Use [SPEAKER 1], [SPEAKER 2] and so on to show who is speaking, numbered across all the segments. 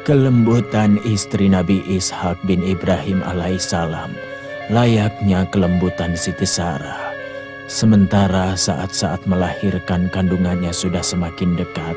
[SPEAKER 1] Kelembutan istri Nabi Ishak bin Ibrahim alaihissalam layaknya kelembutan Siti Sarah. Sementara saat-saat melahirkan kandungannya sudah semakin dekat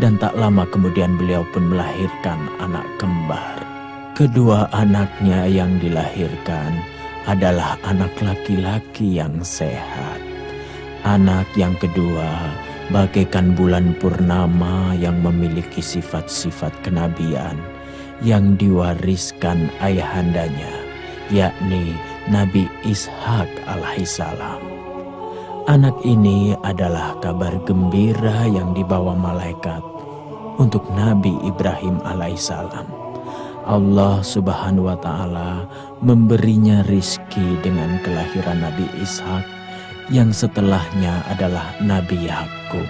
[SPEAKER 1] dan tak lama kemudian beliau pun melahirkan anak kembar. Kedua anaknya yang dilahirkan adalah anak laki-laki yang sehat. Anak yang kedua bagaikan bulan purnama yang memiliki sifat-sifat kenabian yang diwariskan ayahandanya, yakni Nabi Ishak alaihissalam. Anak ini adalah kabar gembira yang dibawa malaikat untuk Nabi Ibrahim alaihissalam. Allah subhanahu wa ta'ala memberinya rizki dengan kelahiran Nabi Ishak yang setelahnya adalah Nabi Yakub.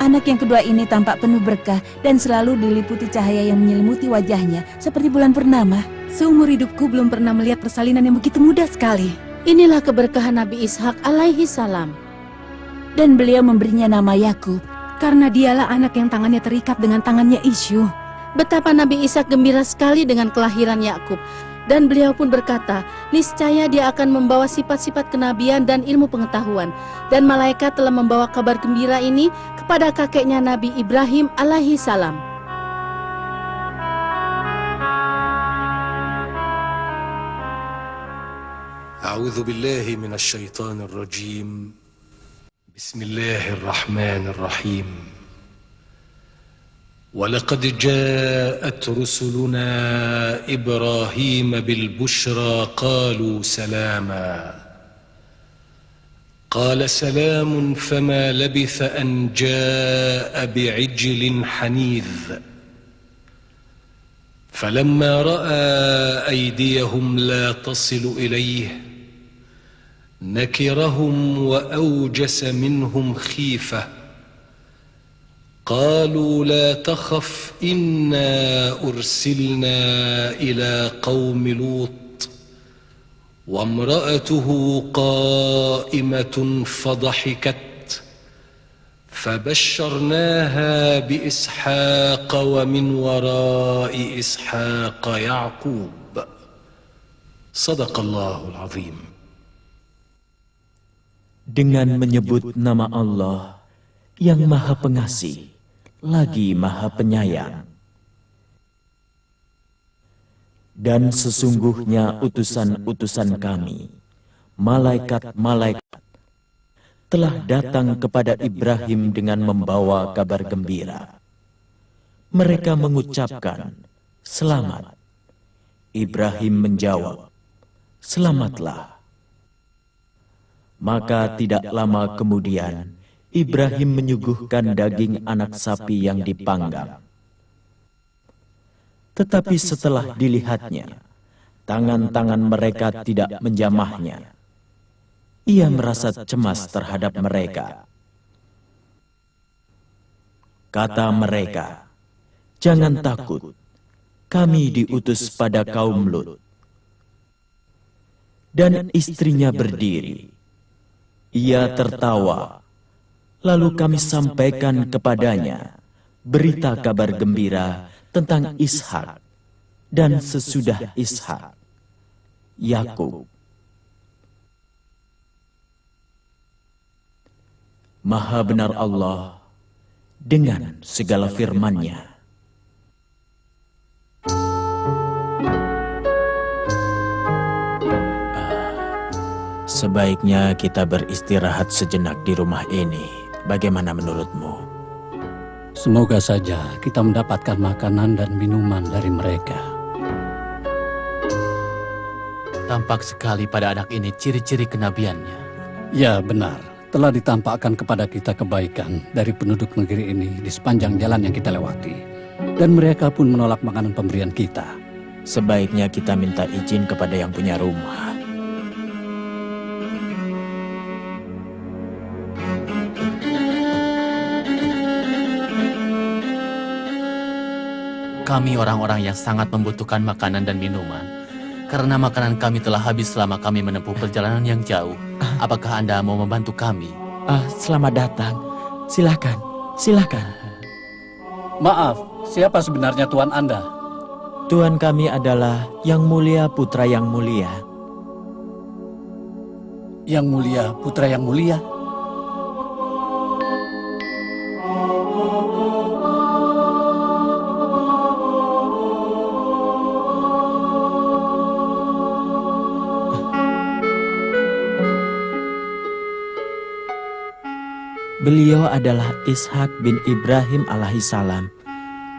[SPEAKER 2] Anak yang kedua ini tampak penuh berkah dan selalu diliputi cahaya yang menyelimuti wajahnya seperti bulan purnama.
[SPEAKER 3] Seumur hidupku belum pernah melihat persalinan yang begitu mudah sekali.
[SPEAKER 4] Inilah keberkahan Nabi Ishak alaihi salam.
[SPEAKER 2] Dan beliau memberinya nama Yakub
[SPEAKER 3] karena dialah anak yang tangannya terikat dengan tangannya Isyu.
[SPEAKER 4] Betapa Nabi Ishak gembira sekali dengan kelahiran Yakub. Dan beliau pun berkata, niscaya dia akan membawa sifat-sifat kenabian dan ilmu pengetahuan. Dan malaikat telah membawa kabar gembira ini kepada kakeknya Nabi Ibrahim alaihi salam.
[SPEAKER 5] A'udzu billahi minasy syaithanir rajim. Bismillahirrahmanirrahim. ولقد جاءت رسلنا إبراهيم بالبشرى قالوا سلاما قال سلام فما لبث أن جاء بعجل حنيذ فلما رأى أيديهم لا تصل إليه نكرهم وأوجس منهم خيفة قالوا لا تخف إنا أرسلنا إلى قوم لوط وامرأته قائمة فضحكت فبشرناها بإسحاق ومن وراء إسحاق يعقوب صدق الله العظيم.
[SPEAKER 1] Dengan menyebut nama Allah yang Maha Pengasih lagi Maha Penyayang. Dan sesungguhnya utusan-utusan kami, malaikat-malaikat, telah datang kepada Ibrahim dengan membawa kabar gembira. Mereka mengucapkan, "Selamat." Ibrahim menjawab, "Selamatlah." Maka tidak lama kemudian, Ibrahim menyuguhkan daging anak sapi yang dipanggang. Tetapi setelah dilihatnya, tangan-tangan mereka tidak menjamahnya. Ia merasa cemas terhadap mereka. Kata mereka, "Jangan takut, kami diutus pada kaum Lut." Dan istrinya berdiri. Ia tertawa. Lalu kami sampaikan kepadanya berita kabar gembira tentang Ishak dan sesudah Ishak, Yakub. Maha benar Allah dengan segala firman-Nya. Sebaiknya kita beristirahat sejenak di rumah ini. Bagaimana menurutmu?
[SPEAKER 6] Semoga saja kita mendapatkan makanan dan minuman dari mereka.
[SPEAKER 7] Tampak sekali pada anak ini ciri-ciri kenabiannya.
[SPEAKER 6] Ya, benar. Telah ditampakkan kepada kita kebaikan dari penduduk negeri ini di sepanjang jalan yang kita lewati. Dan mereka pun menolak makanan pemberian kita.
[SPEAKER 1] Sebaiknya kita minta izin kepada yang punya rumah.
[SPEAKER 7] Kami orang-orang yang sangat membutuhkan makanan dan minuman. Karena makanan kami telah habis selama kami menempuh perjalanan yang jauh. Apakah Anda mau membantu kami?
[SPEAKER 1] Selamat datang. Silakan, Silahkan.
[SPEAKER 6] Maaf, siapa sebenarnya tuan Anda?
[SPEAKER 1] Tuan kami adalah Yang Mulia Putra Yang Mulia.
[SPEAKER 6] Yang Mulia, Putra Yang Mulia?
[SPEAKER 1] Beliau adalah Ishak bin Ibrahim alaihissalam.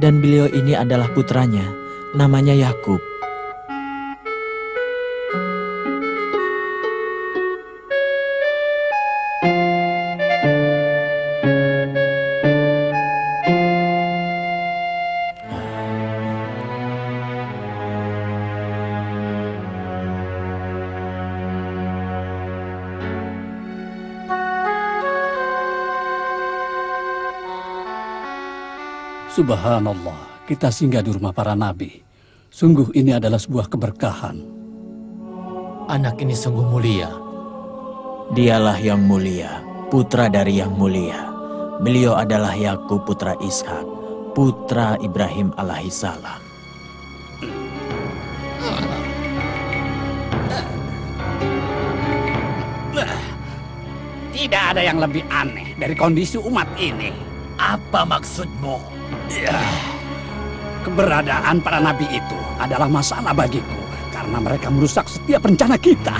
[SPEAKER 1] Dan beliau ini adalah putranya, namanya Yakub.
[SPEAKER 6] Subhanallah, kita singgah di rumah para nabi. Sungguh ini adalah sebuah keberkahan.
[SPEAKER 7] Anak ini sungguh mulia.
[SPEAKER 1] Dialah Yang Mulia, putra dari Yang Mulia. Beliau adalah Yakub putra Ishak, putra Ibrahim alaihissalam.
[SPEAKER 6] Tidak ada yang lebih aneh dari kondisi umat ini.
[SPEAKER 7] Apa maksudmu?
[SPEAKER 6] Ya, keberadaan para nabi itu adalah masalah bagiku karena mereka merusak setiap rencana kita.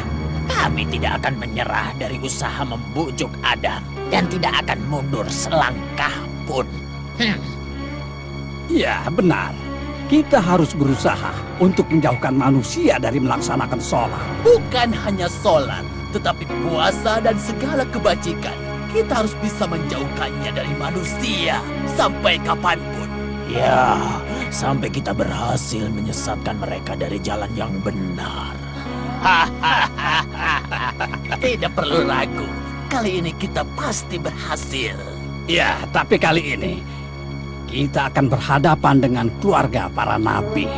[SPEAKER 8] Kami tidak akan menyerah dari usaha membujuk Adam dan tidak akan mundur selangkah pun.
[SPEAKER 6] Ya, benar. Kita harus berusaha untuk menjauhkan manusia dari melaksanakan sholat.
[SPEAKER 7] Bukan hanya sholat, tetapi puasa dan segala kebajikan. Kita harus bisa menjauhkannya dari manusia sampai kapanpun.
[SPEAKER 8] Ya, sampai kita berhasil menyesatkan mereka dari jalan yang benar.
[SPEAKER 7] Tidak perlu ragu, kali ini kita pasti berhasil.
[SPEAKER 6] Ya, tapi kali ini kita akan berhadapan dengan keluarga para nabi.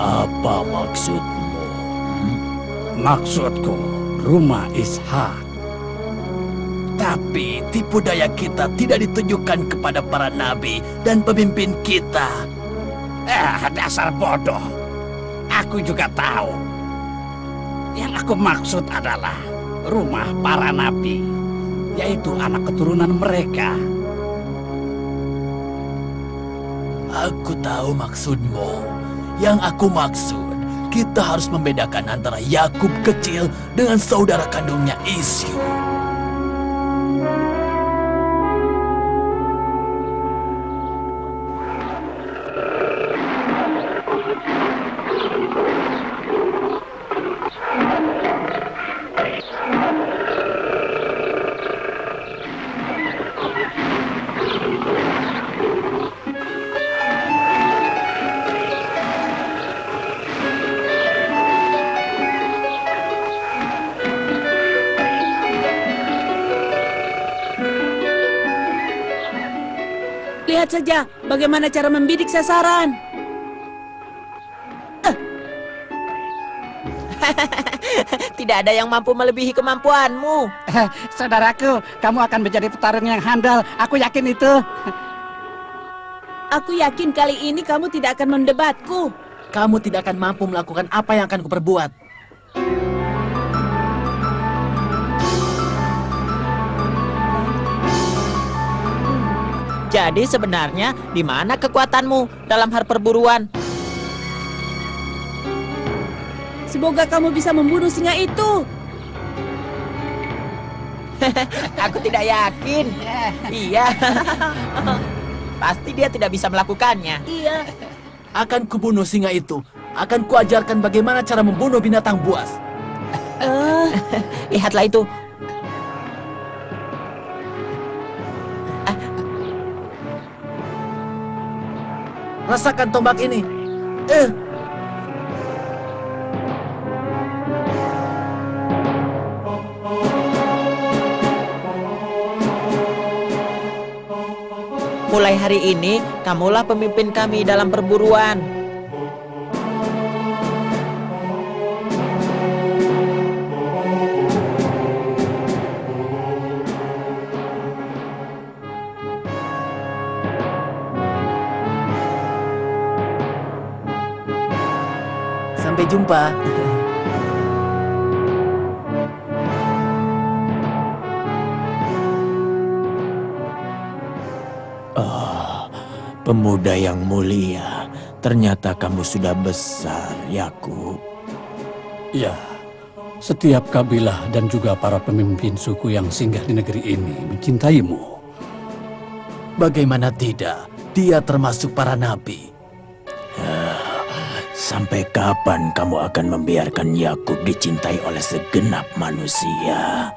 [SPEAKER 8] Apa maksudmu?
[SPEAKER 6] Maksudku, rumah Ishak.
[SPEAKER 7] Tapi tipu daya kita tidak ditujukan kepada para nabi dan pemimpin kita.
[SPEAKER 6] Dasar bodoh. Aku juga tahu. Yang aku maksud adalah rumah para nabi, yaitu anak keturunan mereka.
[SPEAKER 7] Aku tahu maksudmu. Yang aku maksud, kita harus membedakan antara Yakub kecil dengan saudara kandungnya Isyu.
[SPEAKER 2] Lihat saja bagaimana cara membidik sasaran.
[SPEAKER 8] Tidak ada yang mampu melebihi kemampuanmu.
[SPEAKER 6] Saudaraku, kamu akan menjadi petarung yang handal. Aku yakin itu.
[SPEAKER 2] Aku yakin kali ini kamu tidak akan mendebatku.
[SPEAKER 7] Kamu tidak akan mampu melakukan apa yang akan kuperbuat.
[SPEAKER 8] Jadi sebenarnya di mana kekuatanmu dalam hal perburuan?
[SPEAKER 2] Semoga kamu bisa membunuh singa itu.
[SPEAKER 8] Aku tidak yakin. Iya. Pasti dia tidak bisa melakukannya.
[SPEAKER 2] Iya.
[SPEAKER 7] Akan kubunuh singa itu. Akan kuajarkan bagaimana cara membunuh binatang buas.
[SPEAKER 8] Lihatlah itu.
[SPEAKER 7] Rasakan tombak ini.
[SPEAKER 8] Mulai hari ini, kamulah pemimpin kami dalam perburuan.
[SPEAKER 7] Sampai jumpa.
[SPEAKER 1] Pemuda yang mulia, ternyata kamu sudah besar, Yakub.
[SPEAKER 6] Ya, setiap kabilah dan juga para pemimpin suku yang singgah di negeri ini mencintaimu.
[SPEAKER 7] Bagaimana tidak? Dia termasuk para nabi.
[SPEAKER 1] Sampai kapan kamu akan membiarkan Yakub dicintai oleh segenap manusia?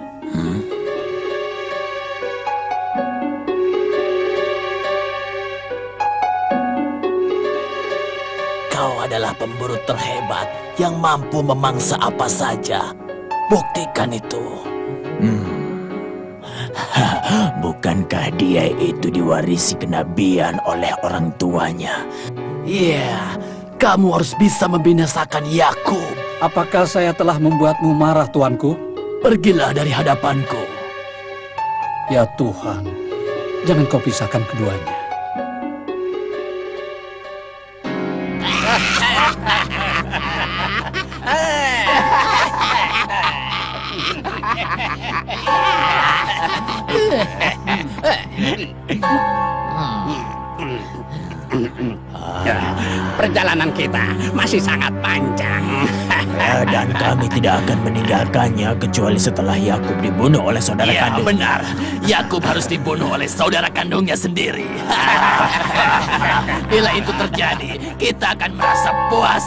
[SPEAKER 7] Kau adalah pemburu terhebat yang mampu memangsa apa saja. Buktikan itu.
[SPEAKER 1] Bukankah dia itu diwarisi kenabian oleh orang tuanya?
[SPEAKER 7] Iya, kamu harus bisa membinasakan Yakub.
[SPEAKER 6] Apakah saya telah membuatmu marah, tuanku?
[SPEAKER 7] Pergilah dari hadapanku.
[SPEAKER 6] Ya Tuhan, jangan kau pisahkan keduanya.
[SPEAKER 9] Perjalanan kita masih sangat panjang.
[SPEAKER 1] Dan kami tidak akan meninggalkannya kecuali setelah Yakub dibunuh oleh saudara kandung.
[SPEAKER 7] Benar, Yakub harus dibunuh oleh saudara kandungnya sendiri. Bila itu terjadi, kita akan merasa puas.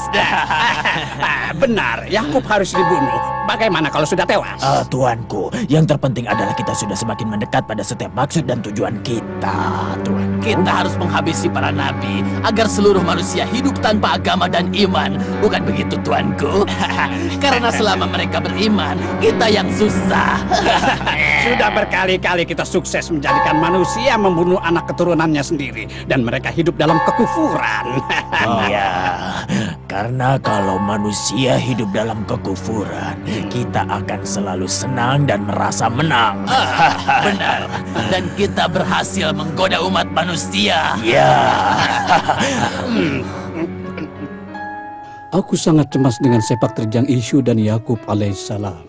[SPEAKER 9] Benar, Yakub harus dibunuh. Bagaimana kalau sudah tewas?
[SPEAKER 1] Tuanku, yang terpenting adalah kita sudah semakin mendekat pada setiap maksud dan tujuan kita, Tuan.
[SPEAKER 7] Kita harus menghabisi para nabi agar seluruh manusia hidup tanpa agama dan iman. Bukan begitu, tuanku? Karena selama mereka beriman, kita yang susah.
[SPEAKER 9] Sudah berkali-kali kita sukses menjadikan manusia membunuh anak keturunannya sendiri. Dan mereka hidup dalam kekufuran.
[SPEAKER 1] Iya, karena kalau manusia hidup dalam kekufuran, kita akan selalu senang dan merasa menang.
[SPEAKER 7] Benar, dan kita berhasil menggoda umat manusia.
[SPEAKER 1] Ya.
[SPEAKER 6] Aku sangat cemas dengan sepak terjang Isu dan Yakub alaihissalam.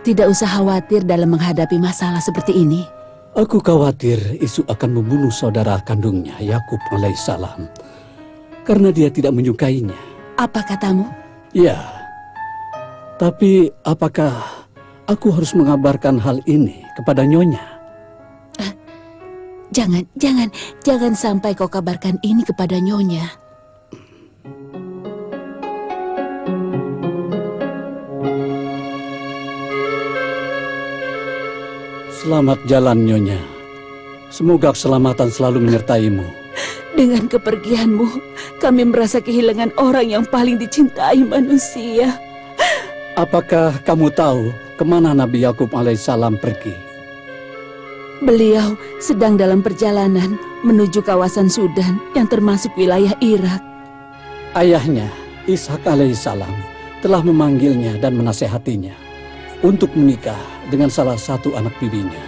[SPEAKER 2] Tidak usah khawatir dalam menghadapi masalah seperti ini.
[SPEAKER 6] Aku khawatir Isu akan membunuh saudara kandungnya Yakub alaihissalam karena dia tidak menyukainya.
[SPEAKER 2] Apa katamu?
[SPEAKER 6] Ya, tapi apakah aku harus mengabarkan hal ini kepada Nyonya?
[SPEAKER 2] Jangan sampai kau kabarkan ini kepada Nyonya.
[SPEAKER 6] Selamat jalan, Nyonya. Semoga keselamatan selalu menyertaimu.
[SPEAKER 2] Dengan kepergianmu, kami merasa kehilangan orang yang paling dicintai manusia.
[SPEAKER 6] Apakah kamu tahu kemana Nabi Yakub alaihissalam pergi?
[SPEAKER 2] Beliau sedang dalam perjalanan menuju kawasan Sudan yang termasuk wilayah Irak.
[SPEAKER 6] Ayahnya, Ishak alaihissalam, telah memanggilnya dan menasehatinya untuk menikah dengan salah satu anak bibinya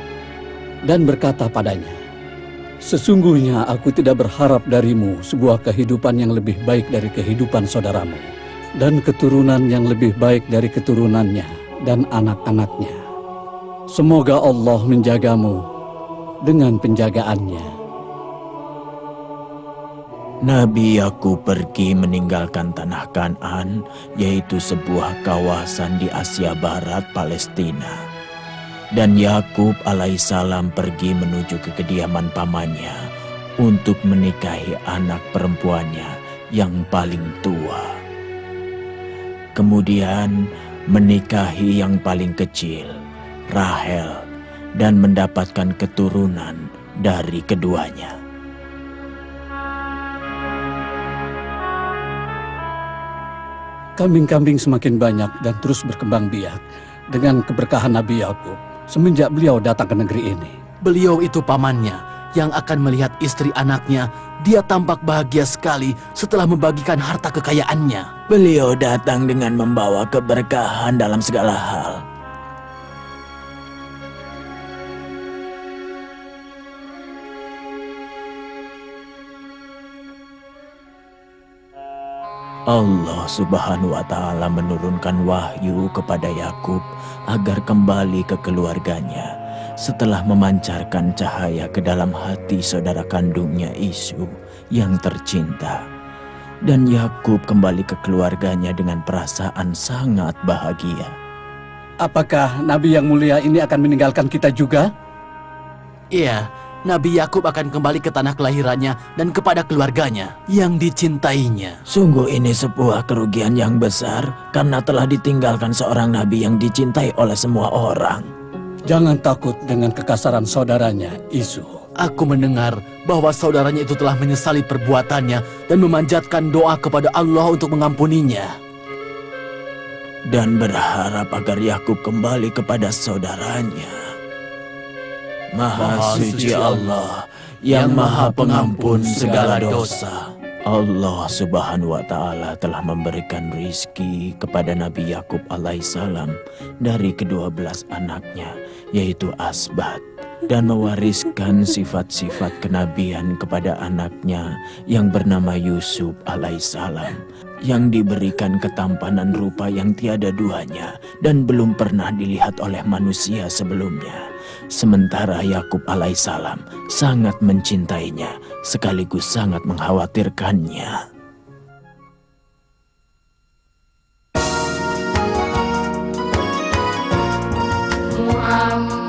[SPEAKER 6] dan berkata padanya, "Sesungguhnya aku tidak berharap darimu sebuah kehidupan yang lebih baik dari kehidupan saudaramu dan keturunan yang lebih baik dari keturunannya dan anak-anaknya. Semoga Allah menjagamu dengan penjagaannya."
[SPEAKER 1] Nabi Yakub pergi meninggalkan tanah Kan'an, yaitu sebuah kawasan di Asia Barat, Palestina. Dan Yakub alaihissalam pergi menuju ke kediaman pamannya untuk menikahi anak perempuannya yang paling tua. Kemudian menikahi yang paling kecil, Rahel, dan mendapatkan keturunan dari keduanya.
[SPEAKER 6] Kambing-kambing semakin banyak dan terus berkembang biak dengan keberkahan Nabi Yakub semenjak beliau datang ke negeri ini.
[SPEAKER 7] Beliau itu pamannya yang akan melihat istri anaknya. Dia tampak bahagia sekali setelah membagikan harta kekayaannya.
[SPEAKER 1] Beliau datang dengan membawa keberkahan dalam segala hal. Allah Subhanahu wa Ta'ala menurunkan wahyu kepada Yakub agar kembali ke keluarganya setelah memancarkan cahaya ke dalam hati saudara kandungnya Isu yang tercinta. Dan Yakub kembali ke keluarganya dengan perasaan sangat bahagia.
[SPEAKER 6] Apakah Nabi yang mulia ini akan meninggalkan kita juga?
[SPEAKER 7] Iya, Nabi Yakub akan kembali ke tanah kelahirannya dan kepada keluarganya yang dicintainya.
[SPEAKER 1] Sungguh ini sebuah kerugian yang besar karena telah ditinggalkan seorang nabi yang dicintai oleh semua orang.
[SPEAKER 6] Jangan takut dengan kekasaran saudaranya, Isu.
[SPEAKER 7] Aku mendengar bahwa saudaranya itu telah menyesali perbuatannya dan memanjatkan doa kepada Allah untuk mengampuninya.
[SPEAKER 1] Dan berharap agar Yakub kembali kepada saudaranya. Maha suci Allah yang maha pengampun segala dosa. Allah Subhanahu wa Ta'ala telah memberikan rizki kepada Nabi Yakub alaihissalam dari ke-12 anaknya, yaitu Asbat, dan mewariskan sifat-sifat kenabian kepada anaknya yang bernama Yusuf alaihissalam, yang diberikan ketampanan rupa yang tiada duanya dan belum pernah dilihat oleh manusia sebelumnya. Sementara Yakub alaihissalam sangat mencintainya sekaligus sangat mengkhawatirkannya.
[SPEAKER 10] Muhammad